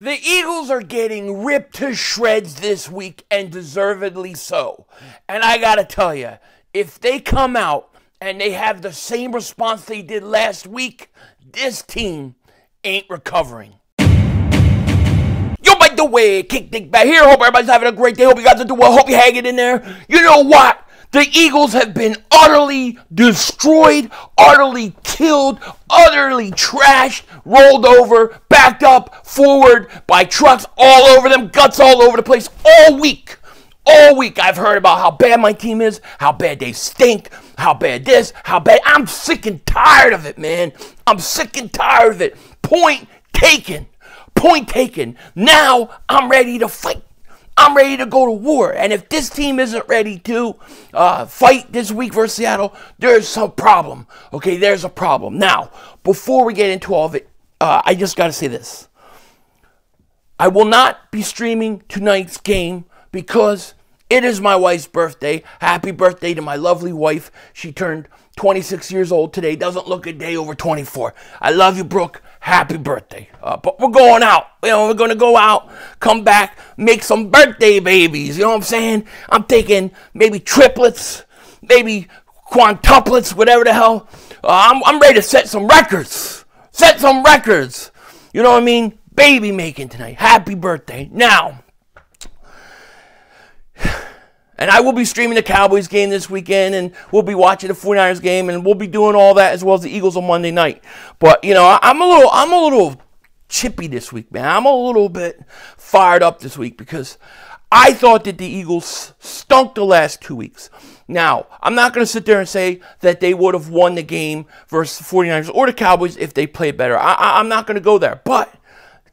The Eagles are getting ripped to shreds this week, and deservedly so. And I gotta tell you, if they come out and they have the same response they did last week, this team ain't recovering. Yo, by the way, Kick Dingbat here. Hope everybody's having a great day. Hope you guys are doing well. Hope you're hanging in there. You know what? The Eagles have been utterly destroyed, utterly killed, utterly trashed, rolled over, backed up, forward by trucks all over them, guts all over the place all week. All week I've heard about how bad my team is, how bad they stink, how bad this, how bad. I'm sick and tired of it, man. I'm sick and tired of it. Point taken. Point taken. Now I'm ready to fight. I'm ready to go to war. And if this team isn't ready to fight this week versus Seattle, there's some problem. Okay, there's a problem. Now, before we get into all of it, I just got to say this. I will not be streaming tonight's game because it is my wife's birthday. Happy birthday to my lovely wife. She turned 26 years old today. Doesn't look a day over 24. I love you, Brooke. Happy birthday. But we're going out. You know, we're going to go out, come back, make some birthday babies. You know what I'm saying? I'm thinking maybe triplets, maybe quintuplets, whatever the hell. I'm ready to set some records. Set some records. You know what I mean? Baby making tonight. Happy birthday. Now, and I will be streaming the Cowboys game this weekend, and we'll be watching the 49ers game, and we'll be doing all that as well as the Eagles on Monday night. But, you know, I'm a little chippy this week, man. I'm a little bit fired up this week because I thought that the Eagles stunk the last 2 weeks. Now, I'm not going to sit there and say that they would have won the game versus the 49ers or the Cowboys if they played better. I'm not going to go there, but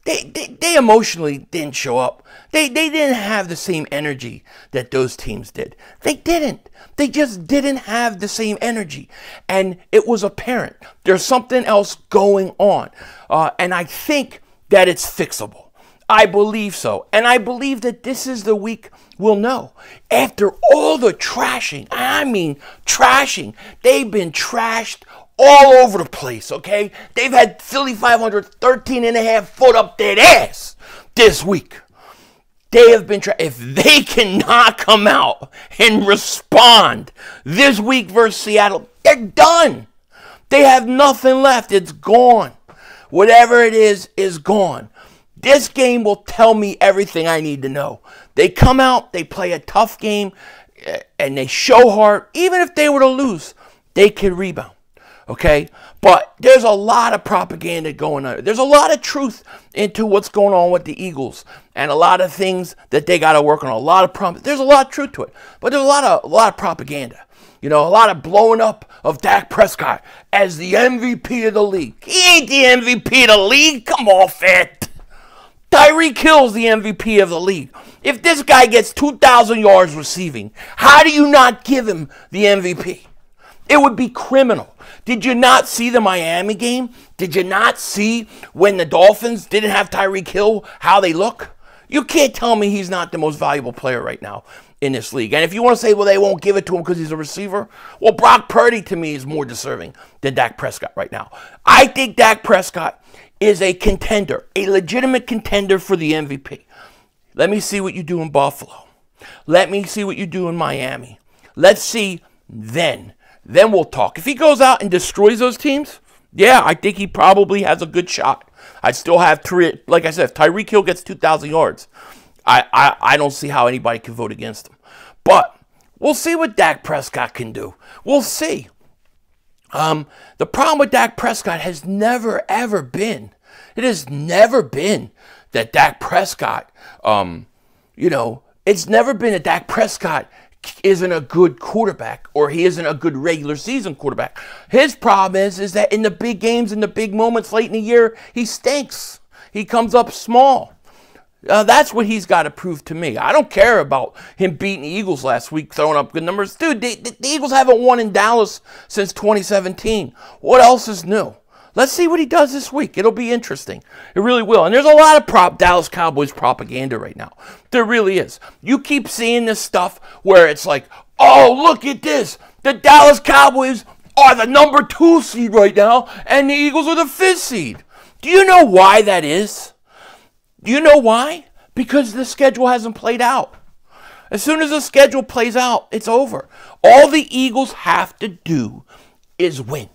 they emotionally didn't show up. They didn't have the same energy that those teams did. They didn't. They just didn't have the same energy. And it was apparent. There's something else going on. And I think that it's fixable. I believe so. And I believe that this is the week we'll know. After all the trashing, I mean trashing, they've been trashed all over the place, okay? They've had Philly 500 13.5 foot up their ass this week. They have been if they cannot come out and respond this week versus Seattle, they're done. They have nothing left. It's gone. Whatever it is gone. This game will tell me everything I need to know. They come out, they play a tough game, and they show heart. Even if they were to lose, they can rebound. Okay, but there's a lot of propaganda going on. There's a lot of truth into what's going on with the Eagles, and a lot of things that they got to work on. A lot of there's a lot of truth to it, but there's a lot of propaganda. You know, a lot of blowing up of Dak Prescott as the MVP of the league. He ain't the MVP of the league. Come off it. Tyreek Hill's the MVP of the league. If this guy gets 2,000 yards receiving, how do you not give him the MVP? It would be criminal. Did you not see the Miami game? Did you not see when the Dolphins didn't have Tyreek Hill, how they look? You can't tell me he's not the most valuable player right now in this league. And if you want to say, well, they won't give it to him because he's a receiver, well, Brock Purdy to me is more deserving than Dak Prescott right now. I think Dak Prescott is a contender, a legitimate contender for the MVP. Let me see what you do in Buffalo. Let me see what you do in Miami. Let's see then. Then we'll talk. If he goes out and destroys those teams, yeah, I think he probably has a good shot. I'd still have three. Like I said, if Tyreek Hill gets 2,000 yards, I don't see how anybody can vote against him. But we'll see what Dak Prescott can do. We'll see. The problem with Dak Prescott has never, ever been, it has never been that Dak Prescott, it's never been that Dak Prescott isn't a good quarterback or he isn't a good regular season quarterback. His problem is that in the big games, in the big moments late in the year, he stinks. He comes up small. That's what he's got to prove to me. I don't care about him beating the Eagles last week, throwing up good numbers. Dude, the Eagles haven't won in Dallas since 2017. What else is new? Let's see what he does this week. It'll be interesting. It really will. And there's a lot of Dallas Cowboys propaganda right now. There really is. You keep seeing this stuff where it's like, oh, look at this. The Dallas Cowboys are the number 2 seed right now, and the Eagles are the 5th seed. Do you know why that is? Do you know why? Because the schedule hasn't played out. As soon as the schedule plays out, it's over. All the Eagles have to do is win.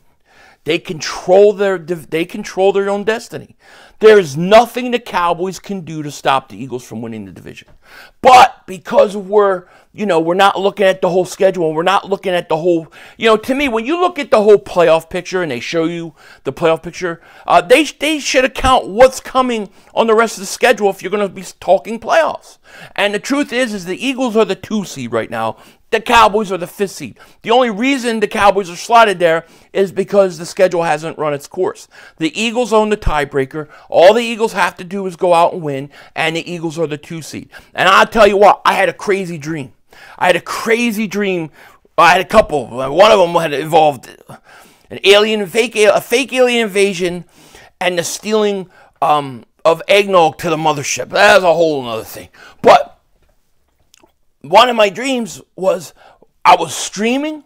They control their own destiny. There's nothing the Cowboys can do to stop the Eagles from winning the division. But because we're not looking at the whole schedule, and we're not looking at the whole, to me, when you look at the whole playoff picture and they show you the playoff picture, they should account what's coming on the rest of the schedule if you're going to be talking playoffs. And the truth is the Eagles are the 2 seed right now. The Cowboys are the 5th seed. The only reason the Cowboys are slotted there is because the schedule hasn't run its course. The Eagles own the tiebreaker. All the Eagles have to do is go out and win, and the Eagles are the 2 seed. And I'll tell you what, I had a crazy dream. I had a a couple. One of them had involved a fake alien invasion and the stealing of eggnog to the mothership. That's a whole other thing. But one of my dreams was I was streaming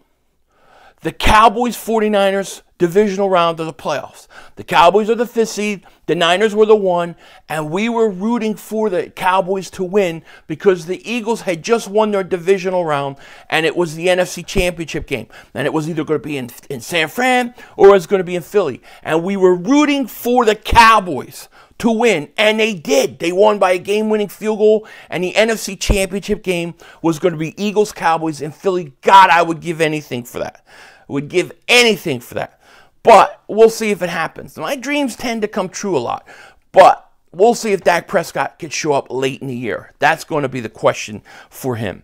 the Cowboys 49ers divisional round of the playoffs. The Cowboys are the 5th seed, the Niners were the 1, and we were rooting for the Cowboys to win because the Eagles had just won their divisional round, and it was the NFC Championship game. And it was either going to be in San Fran or it was going to be in Philly. And we were rooting for the Cowboys to win, and they did. They won by a game-winning field goal, and the NFC Championship game was going to be Eagles-Cowboys in Philly. God, I would give anything for that. I would give anything for that. But we'll see if it happens. My dreams tend to come true a lot, but we'll see if Dak Prescott could show up late in the year. That's going to be the question for him.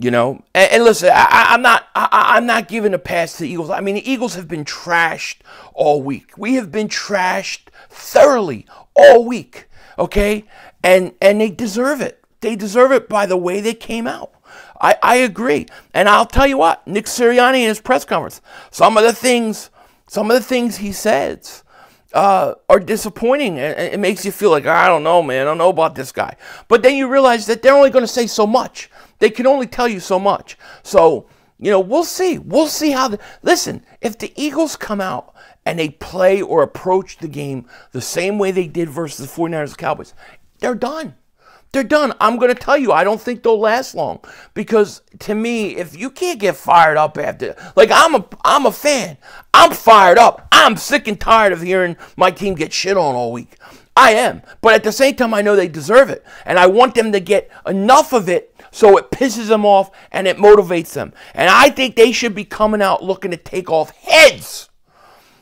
And listen, I'm not giving a pass to the Eagles. I mean, the Eagles have been trashed all week. We have been trashed thoroughly all week, okay? And they deserve it. They deserve it by the way they came out. I agree. And I'll tell you what, Nick Sirianni in his press conference, some of the things he says are disappointing. It makes you feel like, I don't know, man. I don't know about this guy. But then you realize that they're only going to say so much. They can only tell you so much. So, we'll see. We'll see how listen, if the Eagles come out and they play or approach the game the same way they did versus the 49ers and Cowboys, they're done. They're done. I'm going to tell you, I don't think they'll last long. Because to me, if you can't get fired up after, like I'm a fan. I'm fired up. I'm sick and tired of hearing my team get shit on all week. I am. But at the same time, I know they deserve it. And I want them to get enough of it so it pisses them off and it motivates them. And I think they should be coming out looking to take off heads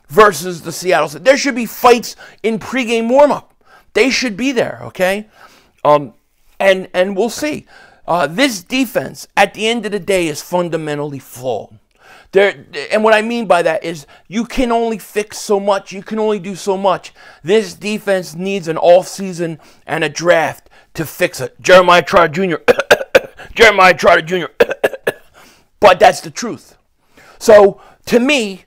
versus the Seattle. There should be fights in pregame warm-up. They should be there, okay? And we'll see. This defense, at the end of the day, is fundamentally flawed. And what I mean by that is you can only fix so much. You can only do so much. This defense needs an offseason and a draft to fix it. Jeremiah Trotter Jr. Jeremiah Trotter Jr. But that's the truth. So, to me,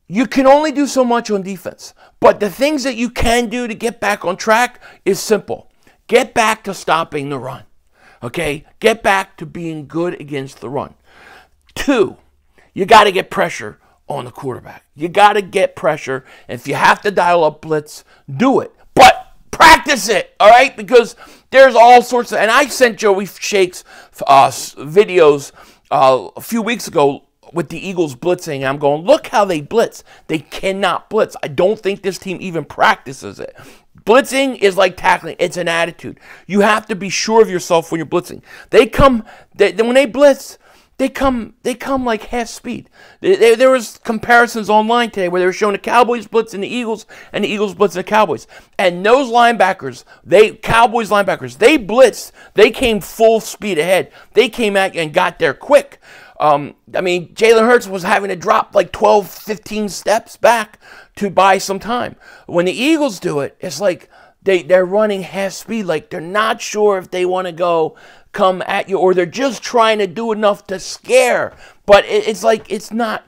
you can only do so much on defense. But the things that you can do to get back on track is simple. Get back to stopping the run. Okay? Get back to being good against the run. 2, you got to get pressure on the quarterback. You got to get pressure. And if you have to dial up blitz, do it. But practice it, all right? Because there's all sorts of... And I sent Joey Shakes videos a few weeks ago with the Eagles blitzing. I'm going, look how they blitz. They cannot blitz. I don't think this team even practices it. Blitzing is like tackling. It's an attitude. You have to be sure of yourself when you're blitzing. When they blitz, they come like half speed. There was comparisons online today where they were showing the Cowboys blitzing the Eagles and the Eagles blitzing the Cowboys. And those linebackers, Cowboys linebackers, they blitzed. They came full speed ahead. They came at you and got there quick. I mean, Jalen Hurts was having to drop like 12, 15 steps back to buy some time. When the Eagles do it, it's like they're running half speed, like they're not sure if they want to come at you, or they're just trying to do enough to scare. But it's like it's not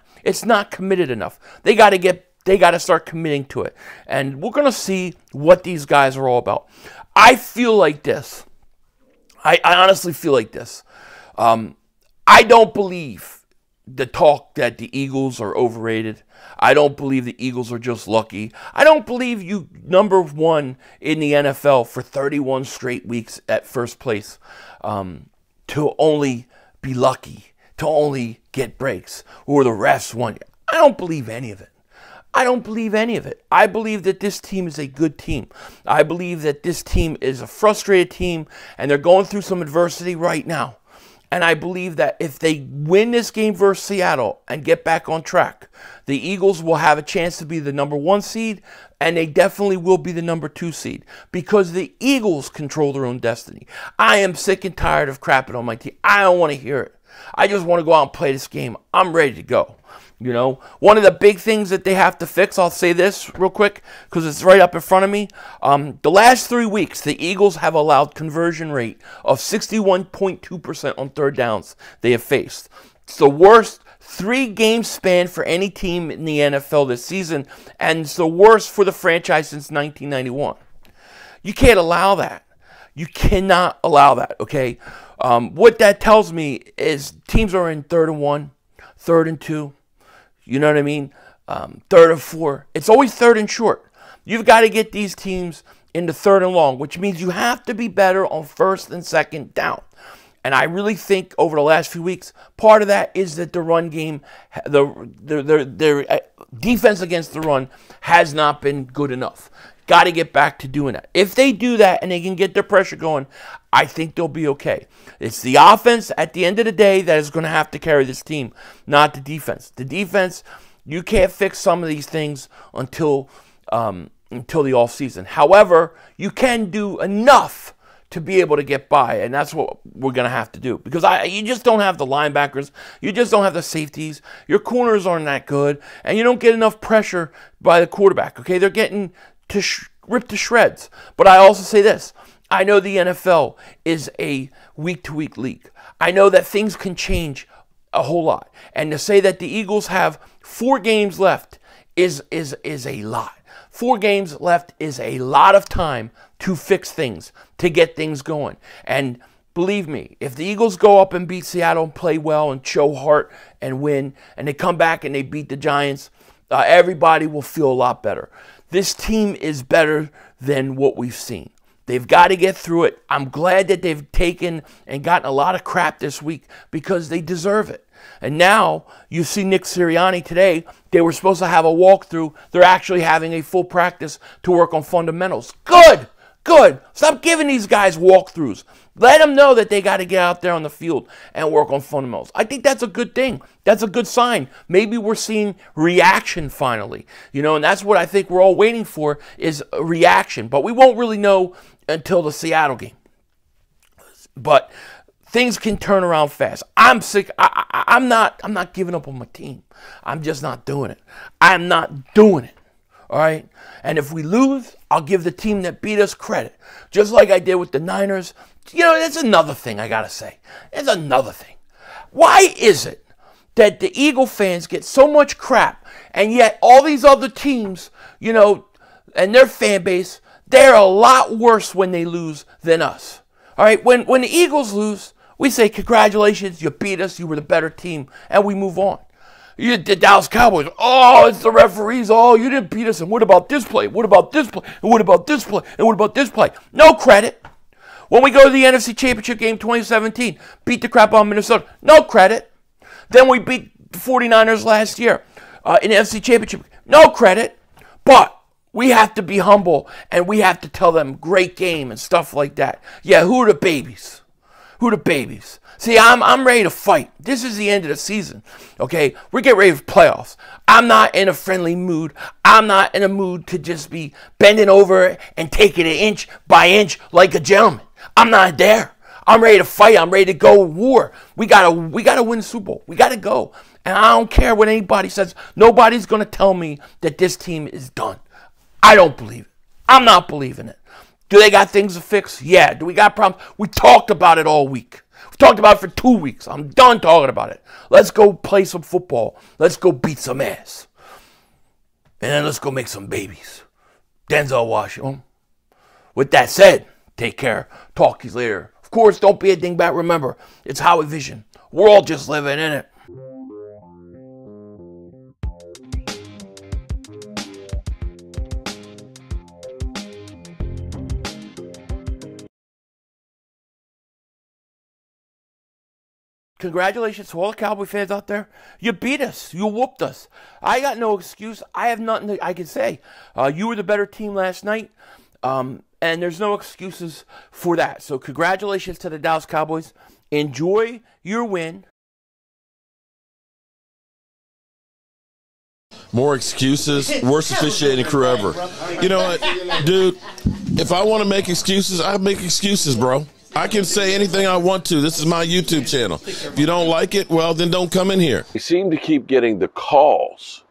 committed enough. They got to start committing to it, and we're gonna see what these guys are all about. I feel like this. I honestly feel like this. I don't believe the talk that the Eagles are overrated. I don't believe the Eagles are just lucky. I don't believe you #1 in the NFL for 31 straight weeks at first place to only be lucky, to only get breaks, or the refs won you. I don't believe any of it. I don't believe any of it. I believe that this team is a good team. I believe that this team is a frustrated team, and they're going through some adversity right now. And I believe that if they win this game versus Seattle and get back on track, the Eagles will have a chance to be the #1 seed, and they definitely will be the #2 seed because the Eagles control their own destiny. I am sick and tired of crapping on my team. I don't want to hear it. I just want to go out and play this game. I'm ready to go. You know, one of the big things that they have to fix, I'll say this real quick because it's right up in front of me. The last 3 weeks, the Eagles have allowed conversion rate of 61.2% on third downs they have faced. It's the worst 3-game span for any team in the NFL this season, and it's the worst for the franchise since 1991. You can't allow that. You cannot allow that, okay? What that tells me is teams are in 3rd and 1, 3rd and 2. You know what I mean? 3rd and 4. It's always 3rd and short. You've got to get these teams into 3rd and long, which means you have to be better on 1st and 2nd down. And I really think over the last few weeks, part of that is that the run game, their defense against the run has not been good enough. Got to get back to doing that. If they do that and they can get their pressure going, I think they'll be okay. It's the offense at the end of the day that is going to have to carry this team, not the defense. The defense, you can't fix some of these things until the offseason. However, you can do enough to be able to get by, and that's what we're going to have to do. Because you just don't have the linebackers. You just don't have the safeties. Your corners aren't that good, and you don't get enough pressure by the quarterback. Okay, they're getting ripped to shreds. But I also say this. I know the NFL is a week-to-week league. I know that things can change a whole lot. And to say that the Eagles have 4 games left is a lot. 4 games left is a lot of time to fix things, to get things going. And believe me, if the Eagles go up and beat Seattle and play well and show heart and win, and they come back and they beat the Giants, everybody will feel a lot better. This team is better than what we've seen. They've got to get through it. I'm glad that they've taken and gotten a lot of crap this week because they deserve it. And now you see Nick Sirianni today. They were supposed to have a walkthrough. They're actually having a full practice to work on fundamentals. Good. Good. Stop giving these guys walkthroughs. Let them know that they got to get out there on the field and work on fundamentals. I think that's a good thing. That's a good sign. Maybe we're seeing reaction finally. You know, and that's what I think we're all waiting for is a reaction. But we won't really know until the Seattle game. But things can turn around fast. I'm sick. I'm not giving up on my team. I'm just not doing it. I'm not doing it. All right? And if we lose, I'll give the team that beat us credit. Just like I did with the Niners. You know, that's another thing I got to say. It's another thing. Why is it that the Eagle fans get so much crap, and yet all these other teams, you know, and their fan base, they're a lot worse when they lose than us? All right? When the Eagles lose, we say, congratulations, you beat us, you were the better team, and we move on. You the Dallas Cowboys, oh, it's the referees, oh, you didn't beat us, and what about this play? What about this play? And what about this play? And what about this play? No credit. When we go to the NFC Championship game 2017, beat the crap out of Minnesota, no credit. Then we beat the 49ers last year in the NFC Championship, no credit. But we have to be humble, and we have to tell them great game and stuff like that. Yeah, who are the babies? Who are the babies? See, I'm ready to fight. This is the end of the season, okay? We're getting ready for playoffs. I'm not in a friendly mood. I'm not in a mood to just be bending over and taking it inch by inch like a gentleman. I'm not there. I'm ready to fight. I'm ready to go war. We gotta win the Super Bowl. We gotta go. And I don't care what anybody says. Nobody's gonna tell me that this team is done. I don't believe it. I'm not believing it. Do they got things to fix? Yeah. Do we got problems? We talked about it all week. We talked about it for 2 weeks. I'm done talking about it. Let's go play some football. Let's go beat some ass. And then let's go make some babies. Denzel Washington. With that said, take care. Talk to you later. Of course, don't be a dingbat. Remember, it's how we vision. We're all just living in it. Congratulations to all the Cowboy fans out there. You beat us. You whooped us. I got no excuse. I have nothing that I can say. You were the better team last night, and there's no excuses for that. So congratulations to the Dallas Cowboys. Enjoy your win. More excuses, worst officiating crew ever. You know what, dude, if I want to make excuses, I make excuses, bro. I can say anything I want to. This is my YouTube channel. If you don't like it, well, then don't come in here. They seem to keep getting the calls.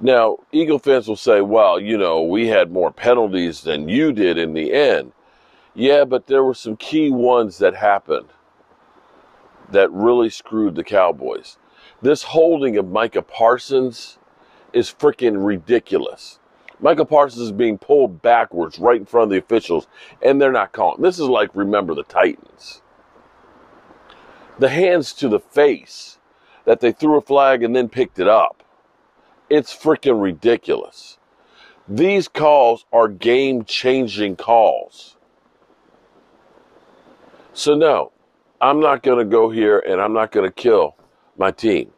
Now, Eagle fans will say, well, you know, we had more penalties than you did in the end. Yeah, but there were some key ones that happened that really screwed the Cowboys. This holding of Micah Parsons is freaking ridiculous. Micah Parsons is being pulled backwards right in front of the officials, and they're not calling. This is like, remember the Titans. The hands to the face that they threw a flag and then picked it up. It's freaking ridiculous. These calls are game-changing calls. So no, I'm not going to go here and I'm not going to kill my team.